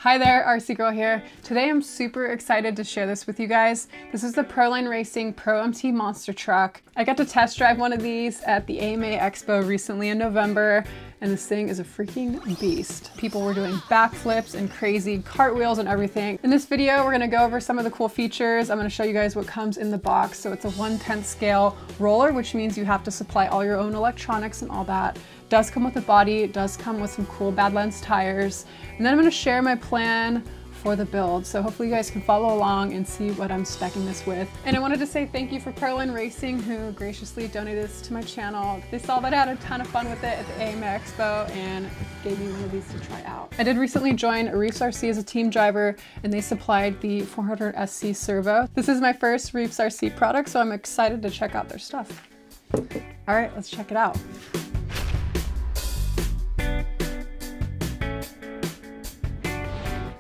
Hi there, RC Girl here. Today I'm super excited to share this with you guys. This is the PROLINE Racing Pro MT Monster Truck. I got to test drive one of these at the AMA Expo recently in November, and this thing is a freaking beast. People were doing backflips and crazy cartwheels and everything. In this video, we're gonna go over some of the cool features. I'm gonna show you guys what comes in the box. So it's a 1/10 scale roller, which means you have to supply all your own electronics and all that. Does come with a body, it does come with some cool Badlands tires. And then I'm gonna share my plan for the build. So hopefully you guys can follow along and see what I'm speccing this with. And I wanted to say thank you for PROLINE Racing, who graciously donated this to my channel. They saw that I had a ton of fun with it at the AMA Expo and gave me one of these to try out. I did recently join Reefs RC as a team driver, and they supplied the 400 SC servo. This is my first Reefs RC product, so I'm excited to check out their stuff. All right, let's check it out.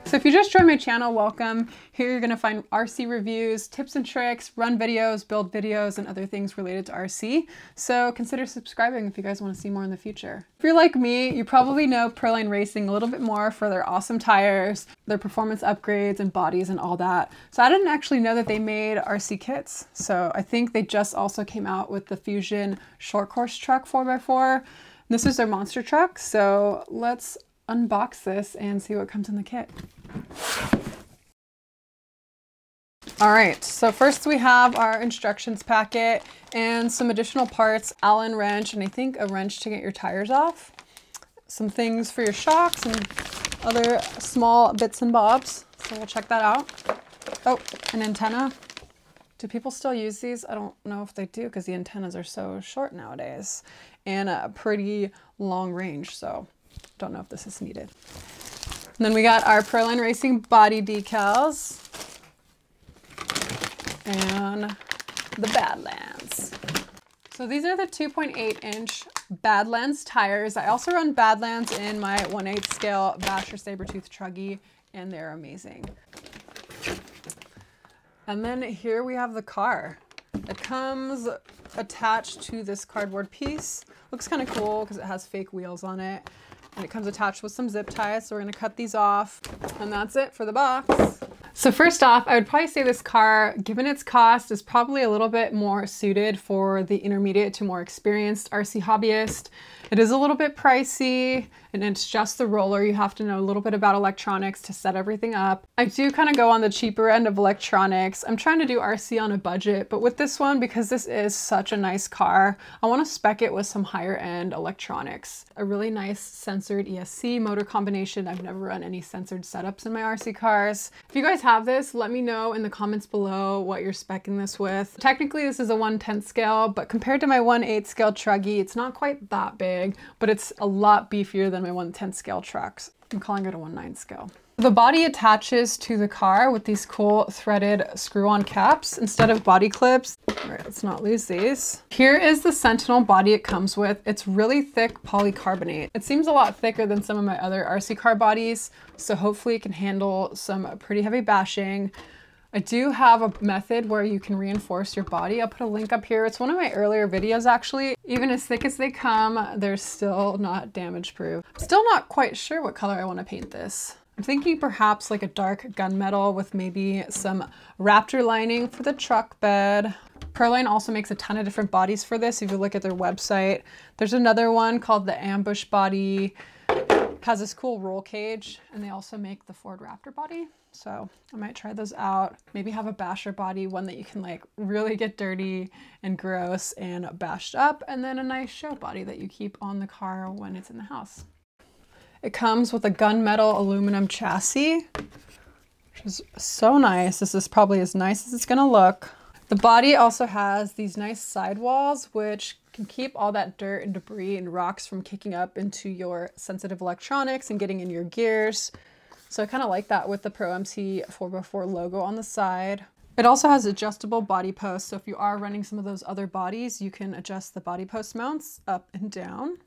So if you just joined my channel, welcome. Here you're gonna find RC reviews, tips and tricks, run videos, build videos, and other things related to RC. So consider subscribing if you guys wanna see more in the future. If you're like me, you probably know PROLINE Racing a little bit more for their awesome tires, their performance upgrades and bodies and all that. So I didn't actually know that they made RC kits. So I think they just also came out with the Fusion short course truck 4x4. This is their monster truck. So let's unbox this and see what comes in the kit. All right, so first we have our instructions packet and some additional parts, Allen wrench, and I think a wrench to get your tires off. Some things for your shocks and other small bits and bobs. So we'll check that out. Oh, an antenna. Do people still use these? I don't know if they do because the antennas are so short nowadays and a pretty long range, so don't know if this is needed. And then we got our PROLINE Racing body decals and the Badlands. So these are the 2.8-inch Badlands tires. I also run Badlands in my 1/8 scale Basher Sabertooth Truggy, and they're amazing. And then here we have the car. It comes attached to this cardboard piece. Looks kind of cool because it has fake wheels on it. And it comes attached with some zip ties, so we're gonna cut these off. And that's it for the box. So first off, I would probably say this car, given its cost, is probably a little bit more suited for the intermediate to more experienced RC hobbyist. It is a little bit pricey, and it's just the roller. You have to know a little bit about electronics to set everything up. I do kind of go on the cheaper end of electronics. I'm trying to do RC on a budget, but with this one, because this is such a nice car, I want to spec it with some higher end electronics. A really nice censored ESC motor combination. I've never run any censored setups in my RC cars. If you guys have this, let me know in the comments below what you're speccing this with. Technically, this is a 1/10 scale, but compared to my 1/8 scale Truggy, it's not quite that big, but it's a lot beefier than my 1/10 scale trucks. I'm calling it a 1/9 scale. The body attaches to the car with these cool threaded screw-on caps instead of body clips. All right, let's not lose these. Here is the Sentinel body it comes with. It's really thick polycarbonate. It seems a lot thicker than some of my other RC car bodies, so hopefully it can handle some pretty heavy bashing. I do have a method where you can reinforce your body. I'll put a link up here. It's one of my earlier videos actually. Even as thick as they come, they're still not damage proof. Still not quite sure what color I want to paint this. I'm thinking perhaps like a dark gunmetal with maybe some Raptor lining for the truck bed. PROLINE also makes a ton of different bodies for this. If you look at their website, there's another one called the Ambush body. It has this cool roll cage, and they also make the Ford Raptor body. So I might try those out. Maybe have a basher body, one that you can like really get dirty and gross and bashed up, and then a nice show body that you keep on the car when it's in the house. It comes with a gunmetal aluminum chassis, which is so nice. This is probably as nice as it's gonna look. The body also has these nice sidewalls, which can keep all that dirt and debris and rocks from kicking up into your sensitive electronics and getting in your gears. So I kind of like that with the Pro MT 4x4 logo on the side. It also has adjustable body posts, so if you are running some of those other bodies, you can adjust the body post mounts up and down.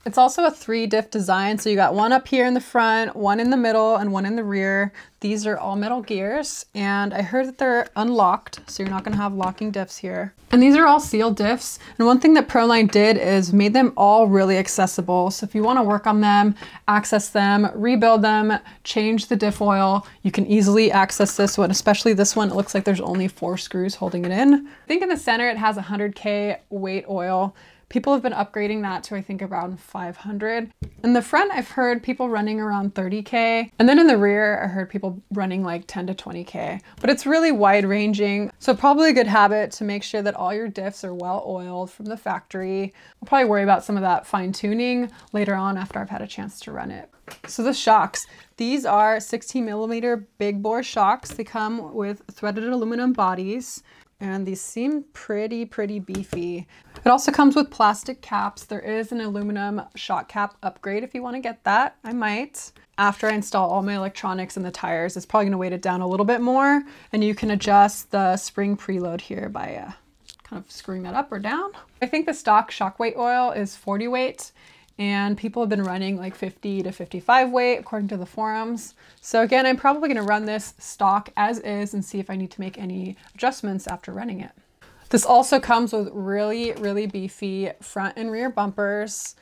It's also a 3-diff design, so you got one up here in the front, one in the middle, and one in the rear. These are all metal gears, and I heard that they're unlocked, so you're not gonna have locking diffs here. And these are all sealed diffs, and one thing that PROLINE did is made them all really accessible. So if you wanna work on them, access them, rebuild them, change the diff oil, you can easily access this one, especially this one. It looks like there's only 4 screws holding it in. I think in the center it has 100K weight oil. People have been upgrading that to, I think, around 500. In the front, I've heard people running around 30K. And then in the rear, I heard people running like 10 to 20K. But it's really wide ranging. So probably a good habit to make sure that all your diffs are well oiled from the factory. I'll probably worry about some of that fine tuning later on after I've had a chance to run it. So the shocks, these are 16mm big bore shocks. They come with threaded aluminum bodies. And these seem pretty beefy. It also comes with plastic caps. There is an aluminum shock cap upgrade if you want to get that. I might. After I install all my electronics and the tires, it's probably going to weight it down a little bit more. And you can adjust the spring preload here by kind of screwing that up or down. I think the stock shock weight oil is 40 weight. And people have been running like 50 to 55 weight according to the forums. So again, I'm probably gonna run this stock as is and see if I need to make any adjustments after running it. This also comes with really beefy front and rear bumpers,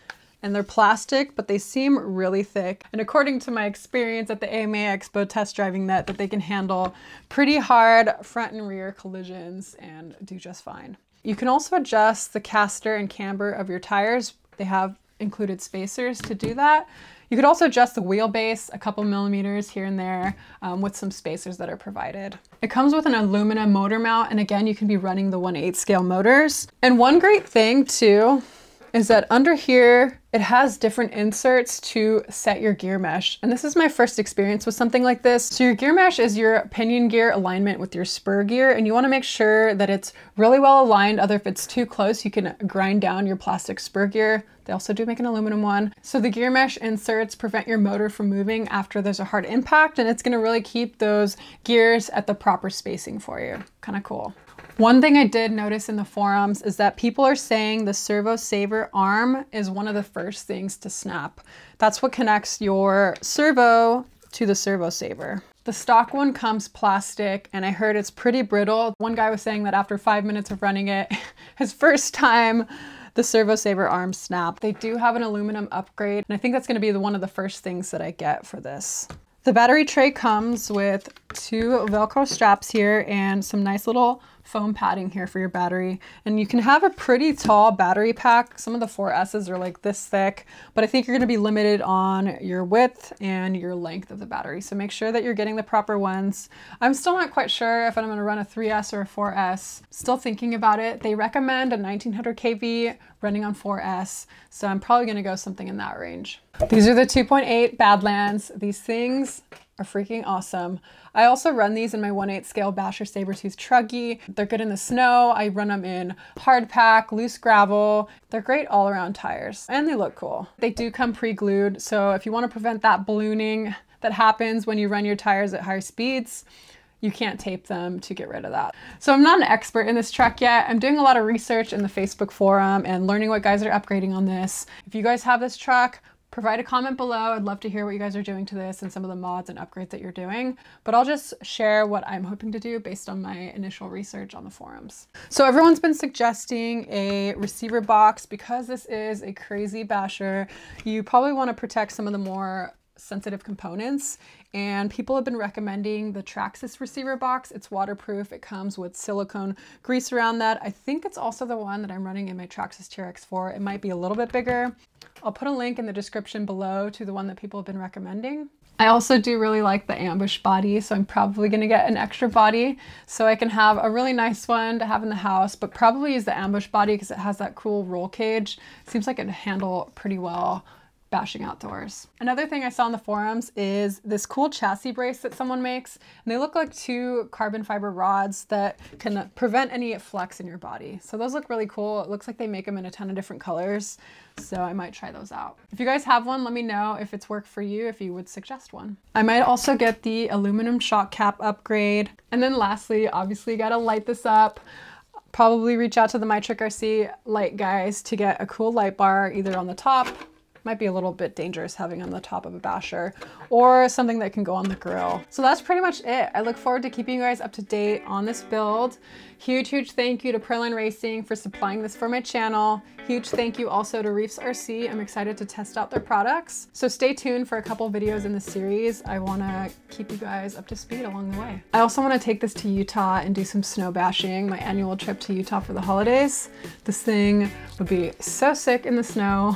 and they're plastic, but they seem really thick. And according to my experience at the AMA Expo test driving that they can handle pretty hard front and rear collisions and do just fine. You can also adjust the caster and camber of your tires. They have included spacers to do that. You could also adjust the wheelbase a couple millimeters here and there with some spacers that are provided. It comes with an aluminum motor mount, and again, you can be running the 1/8 scale motors. And one great thing too is that under here, it has different inserts to set your gear mesh. And this is my first experience with something like this. So your gear mesh is your pinion gear alignment with your spur gear, and you wanna make sure that it's really well aligned. Other if it's too close, you can grind down your plastic spur gear. They also do make an aluminum one. So the gear mesh inserts prevent your motor from moving after there's a hard impact, and it's gonna really keep those gears at the proper spacing for you. Kind of cool. One thing I did notice in the forums is that people are saying the servo saver arm is one of the first things to snap. That's what connects your servo to the servo saver. The stock one comes plastic, and I heard it's pretty brittle. One guy was saying that after 5 minutes of running it, his first time, the servo saver arm snapped. They do have an aluminum upgrade, and I think that's gonna be one of the first things that I get for this. The battery tray comes with 2 Velcro straps here and some nice little foam padding here for your battery. And you can have a pretty tall battery pack. Some of the 4S's are like this thick, but I think you're gonna be limited on your width and your length of the battery. So make sure that you're getting the proper ones. I'm still not quite sure if I'm gonna run a 3S or a 4S. Still thinking about it. They recommend a 1900 kV running on 4S. So I'm probably gonna go something in that range. These are the 2.8 Badlands. These things are freaking awesome. I also run these in my 1/8 scale Basher Sabertooth Truggy. They're good in the snow. I run them in hard pack, loose gravel. They're great all around tires, and they look cool. They do come pre-glued, so if you want to prevent that ballooning that happens when you run your tires at higher speeds, you can't tape them to get rid of that. So I'm not an expert in this truck yet. I'm doing a lot of research in the Facebook forum and learning what guys are upgrading on this. If you guys have this truck, provide a comment below. I'd love to hear what you guys are doing to this and some of the mods and upgrades that you're doing. But I'll just share what I'm hoping to do based on my initial research on the forums. So everyone's been suggesting a receiver box. Because this is a crazy basher, you probably want to protect some of the more sensitive components, and people have been recommending the Traxxas receiver box. It's waterproof. It comes with silicone grease around that. I think it's also the one that I'm running in my Traxxas TRX4. It might be a little bit bigger. I'll put a link in the description below to the one that people have been recommending. I also do really like the ambush body, so I'm probably gonna get an extra body so I can have a really nice one to have in the house, but probably use the ambush body because it has that cool roll cage. Seems like it'd handle pretty well bashing outdoors. Another thing I saw in the forums is this cool chassis brace that someone makes, and they look like 2 carbon fiber rods that can prevent any flex in your body. So those look really cool. It looks like they make them in a ton of different colors, so I might try those out. If you guys have one, let me know if it's worked for you, if you would suggest one. I might also get the aluminum shock cap upgrade. And then lastly, obviously you gotta light this up. Probably reach out to the My Truck RC light guys to get a cool light bar either on the top Might be a little bit dangerous having on the top of a basher, or something that can go on the grill. So that's pretty much it. I look forward to keeping you guys up to date on this build. Huge thank you to PROLINE Racing for supplying this for my channel. Huge thank you also to Reefs RC. I'm excited to test out their products. So stay tuned for a couple videos in the series. I want to keep you guys up to speed along the way. I also want to take this to Utah and do some snow bashing, my annual trip to Utah for the holidays. This thing would be so sick in the snow.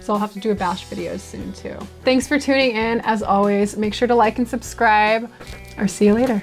So I'll have to do a bash video soon too. Thanks for tuning in. As always, make sure to like and subscribe, or see you later.